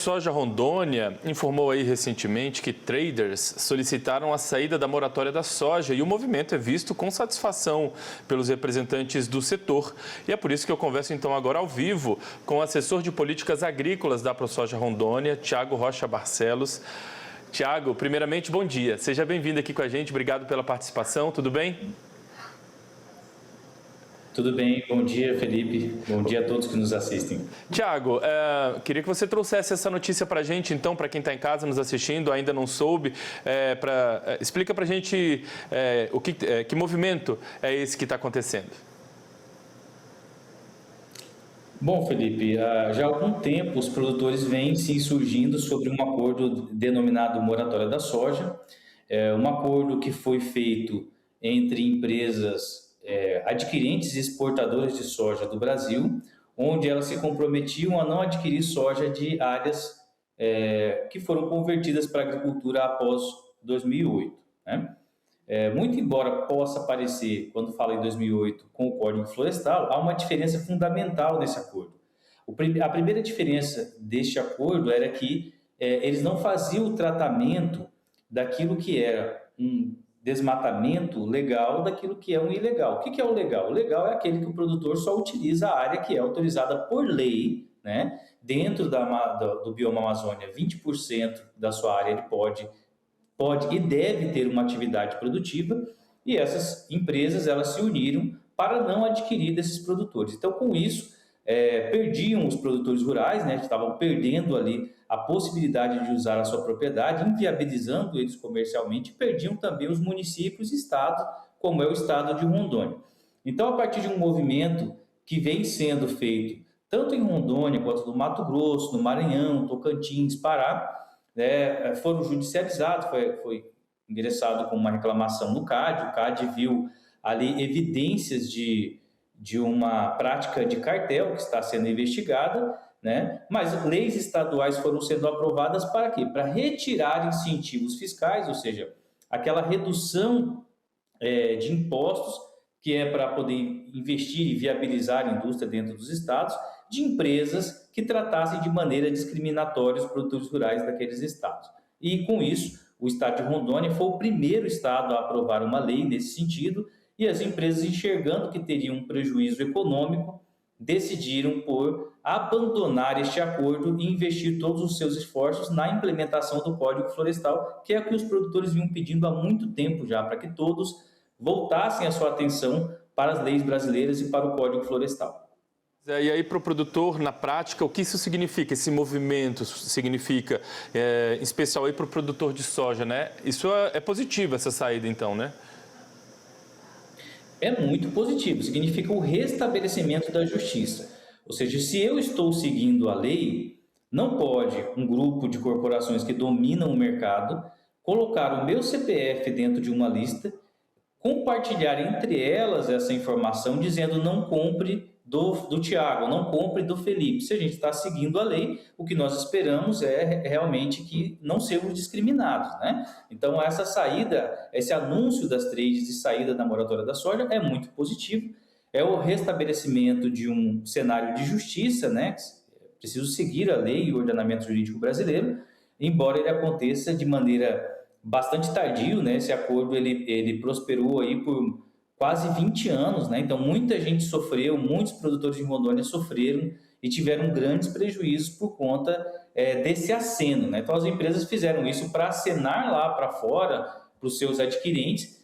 Soja Rondônia informou aí recentemente que traders solicitaram a saída da moratória da soja e o movimento é visto com satisfação pelos representantes do setor. E é por isso que eu converso então agora ao vivo com o assessor de políticas agrícolas da ProSoja Rondônia, Thiago Rocha Barcelos. Thiago, primeiramente, bom dia. Seja bem-vindo aqui com a gente. Obrigado pela participação. Tudo bem? Tudo bem, bom dia, Felipe. Bom dia a todos que nos assistem. Thiago, queria que você trouxesse essa notícia para a gente, então, para quem está em casa nos assistindo, ainda não soube, explica para a gente que movimento é esse que está acontecendo. Bom, Felipe, já há algum tempo os produtores vêm se insurgindo sobre um acordo denominado Moratória da Soja, um acordo que foi feito entre empresas adquirentes e exportadoras de soja do Brasil, onde elas se comprometiam a não adquirir soja de áreas que foram convertidas para a agricultura após 2008, né? Muito embora possa parecer, quando fala em 2008, com o Código Florestal, há uma diferença fundamental nesse acordo. A primeira diferença deste acordo era que eles não faziam o tratamento daquilo que era um desmatamento legal daquilo que é um ilegal. O que é o legal? O legal é aquele que o produtor só utiliza a área que é autorizada por lei, né? Dentro do bioma Amazônia, 20% da sua área ele pode e deve ter uma atividade produtiva, e essas empresas elas se uniram para não adquirir desses produtores. Então, com isso, perdiam os produtores rurais, né, que estavam perdendo ali a possibilidade de usar a sua propriedade, inviabilizando eles comercialmente, perdiam também os municípios e estados, como é o estado de Rondônia. Então, a partir de um movimento que vem sendo feito tanto em Rondônia quanto no Mato Grosso, no Maranhão, Tocantins, Pará, foram judicializados, foi ingressado com uma reclamação no CAD, o CAD viu ali evidências de uma prática de cartel que está sendo investigada, né? Mas leis estaduais foram sendo aprovadas para quê? Para retirar incentivos fiscais, ou seja, aquela redução de impostos que é para poder investir e viabilizar a indústria dentro dos estados, de empresas que tratassem de maneira discriminatória os produtores rurais daqueles estados. E com isso, o estado de Rondônia foi o primeiro estado a aprovar uma lei nesse sentido, e as empresas, enxergando que teriam um prejuízo econômico, decidiram por abandonar este acordo e investir todos os seus esforços na implementação do Código Florestal, que é o que os produtores vinham pedindo há muito tempo já, para que todos voltassem a sua atenção para as leis brasileiras e para o Código Florestal. E aí, para o produtor, na prática, o que isso significa? Esse movimento significa, em especial aí para o produtor de soja, né? Isso é positivo, essa saída, então, né? É muito positivo, significa o restabelecimento da justiça. Ou seja, se eu estou seguindo a lei, não pode um grupo de corporações que dominam o mercado colocar o meu CPF dentro de uma lista, compartilhar entre elas essa informação dizendo não compre do Thiago, não compre do Felipe. Se a gente está seguindo a lei, o que nós esperamos é realmente que não sejamos discriminados, né? Então, essa saída, esse anúncio das trades de saída da moratória da soja é muito positivo, é o restabelecimento de um cenário de justiça, né? Preciso seguir a lei e o ordenamento jurídico brasileiro, embora ele aconteça de maneira bastante tardio, né? Esse acordo ele prosperou aí por quase 20 anos, né? Então muita gente sofreu, muitos produtores de Rondônia sofreram e tiveram grandes prejuízos por conta desse aceno, né? Então as empresas fizeram isso para acenar lá para fora, para os seus adquirentes,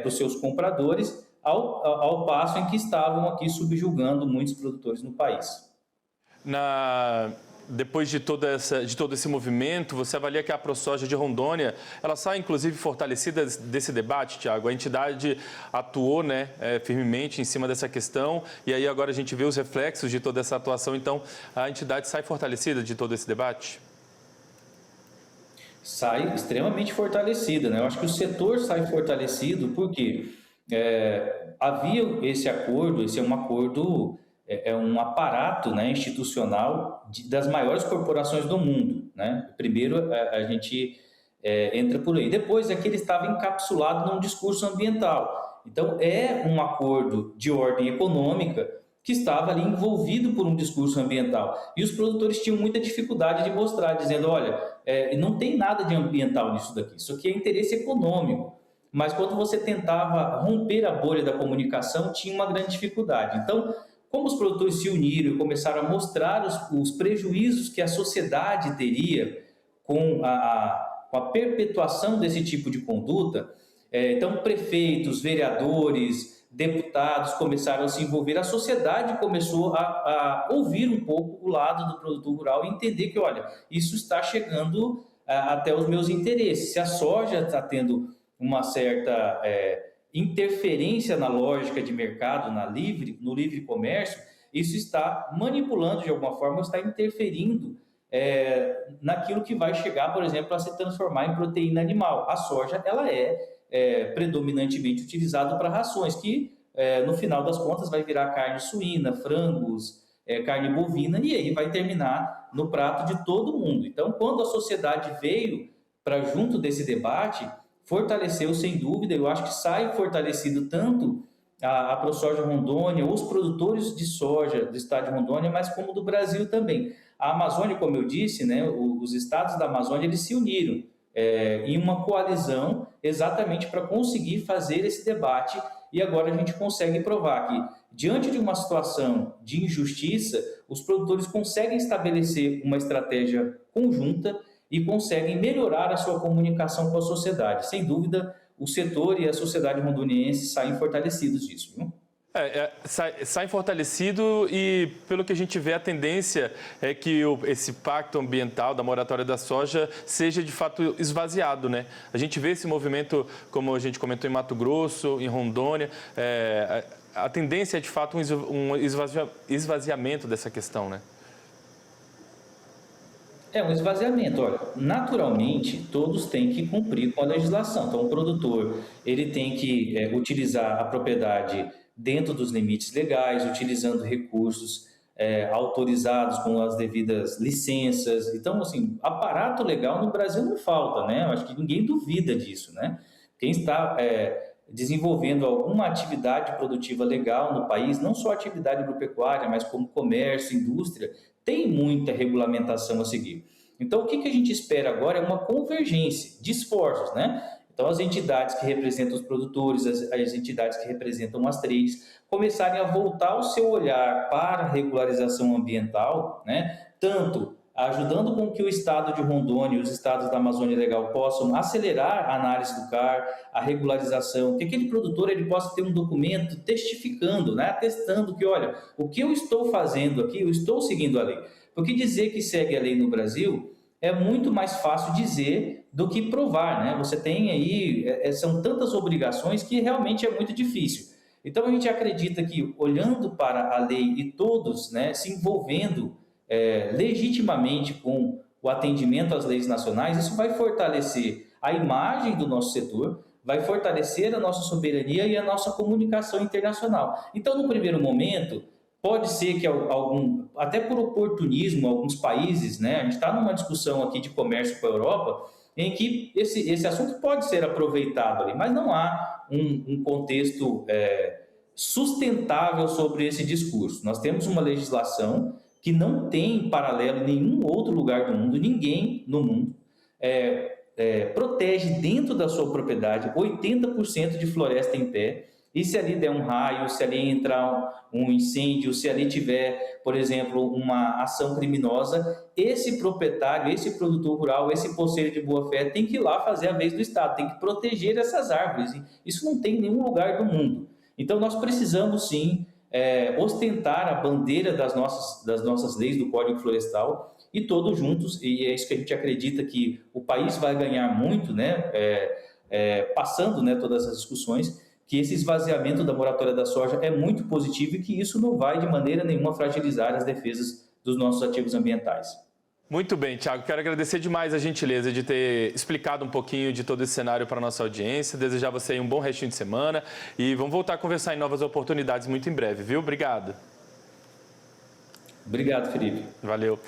para os seus compradores, ao passo em que estavam aqui subjugando muitos produtores no país. Depois de todo esse movimento, você avalia que a ProSoja de Rondônia, ela sai inclusive fortalecida desse debate, Thiago? A entidade atuou, né, firmemente em cima dessa questão e aí agora a gente vê os reflexos de toda essa atuação, então a entidade sai fortalecida de todo esse debate? Sai extremamente fortalecida, né? Eu acho que o setor sai fortalecido porque havia esse acordo, esse é um acordo... É um aparato, né, institucional das maiores corporações do mundo, né? Primeiro a gente entra por aí. Depois é que ele estava encapsulado num discurso ambiental. Então é um acordo de ordem econômica que estava ali envolvido por um discurso ambiental. E os produtores tinham muita dificuldade de mostrar, dizendo, olha, não tem nada de ambiental nisso daqui, isso aqui é interesse econômico. Mas quando você tentava romper a bolha da comunicação, tinha uma grande dificuldade. Então, como os produtores se uniram e começaram a mostrar os prejuízos que a sociedade teria com a perpetuação desse tipo de conduta, então prefeitos, vereadores, deputados começaram a se envolver, a sociedade começou a ouvir um pouco o lado do produtor rural e entender que, olha, isso está chegando até os meus interesses. Se a soja está tendo uma certa interferência na lógica de mercado, no livre comércio, isso está manipulando de alguma forma, está interferindo naquilo que vai chegar, por exemplo, a se transformar em proteína animal. A soja, ela é predominantemente utilizada para rações, que no final das contas vai virar carne suína, frangos, carne bovina, e aí vai terminar no prato de todo mundo. Então, quando a sociedade veio para junto desse debate, fortaleceu sem dúvida, eu acho que sai fortalecido tanto a ProSoja Rondônia, os produtores de soja do estado de Rondônia, mas como do Brasil também. A Amazônia, como eu disse, né, os estados da Amazônia, eles se uniram em uma coalizão exatamente para conseguir fazer esse debate, e agora a gente consegue provar que, diante de uma situação de injustiça, os produtores conseguem estabelecer uma estratégia conjunta e conseguem melhorar a sua comunicação com a sociedade. Sem dúvida, o setor e a sociedade rondoniense saem fortalecidos disso, viu? Sai fortalecido e, pelo que a gente vê, a tendência é que esse pacto ambiental da moratória da soja seja, de fato, esvaziado, né? A gente vê esse movimento, como a gente comentou, em Mato Grosso, em Rondônia. A tendência é, de fato, um esvaziamento dessa questão, né? É um esvaziamento. Olha, naturalmente, todos têm que cumprir com a legislação. Então, o produtor ele tem que utilizar a propriedade dentro dos limites legais, utilizando recursos autorizados com as devidas licenças. Então, assim, aparato legal no Brasil não falta, né? Eu acho que ninguém duvida disso, né? Quem está desenvolvendo alguma atividade produtiva legal no país, não só atividade agropecuária, mas como comércio, indústria, tem muita regulamentação a seguir. Então, o que a gente espera agora é uma convergência de esforços, né? Então, as entidades que representam os produtores, as entidades que representam as trades, começarem a voltar o seu olhar para a regularização ambiental, né? Tanto ajudando com que o estado de Rondônia e os estados da Amazônia Legal possam acelerar a análise do CAR, a regularização, que aquele produtor ele possa ter um documento testificando, né? Atestando que, olha, o que eu estou fazendo aqui, eu estou seguindo a lei. Porque dizer que segue a lei no Brasil é muito mais fácil dizer do que provar, né? Você tem aí, são tantas obrigações que realmente é muito difícil. Então, a gente acredita que, olhando para a lei e todos, né, se envolvendo legitimamente com o atendimento às leis nacionais, isso vai fortalecer a imagem do nosso setor, vai fortalecer a nossa soberania e a nossa comunicação internacional. Então, no primeiro momento, pode ser que até por oportunismo, alguns países, né, a gente está numa discussão aqui de comércio com a Europa, em que esse assunto pode ser aproveitado ali, mas não há um contexto sustentável sobre esse discurso. Nós temos uma legislação que não tem paralelo em nenhum outro lugar do mundo, ninguém no mundo protege dentro da sua propriedade 80% de floresta em pé, e se ali der um raio, se ali entrar um incêndio, se ali tiver, por exemplo, uma ação criminosa, esse proprietário, esse produtor rural, esse poceiro de boa-fé tem que ir lá fazer a vez do Estado, tem que proteger essas árvores. Isso não tem em nenhum lugar do mundo. Então, nós precisamos, sim, ostentar a bandeira das nossas leis do Código Florestal e todos juntos, e é isso que a gente acredita que o país vai ganhar muito, né, passando, né, todas essas discussões, que esse esvaziamento da moratória da soja é muito positivo e que isso não vai de maneira nenhuma fragilizar as defesas dos nossos ativos ambientais. Muito bem, Thiago. Quero agradecer demais a gentileza de ter explicado um pouquinho de todo esse cenário para a nossa audiência. Desejar você aí um bom restinho de semana e vamos voltar a conversar em novas oportunidades muito em breve, viu? Obrigado. Obrigado, Felipe. Valeu.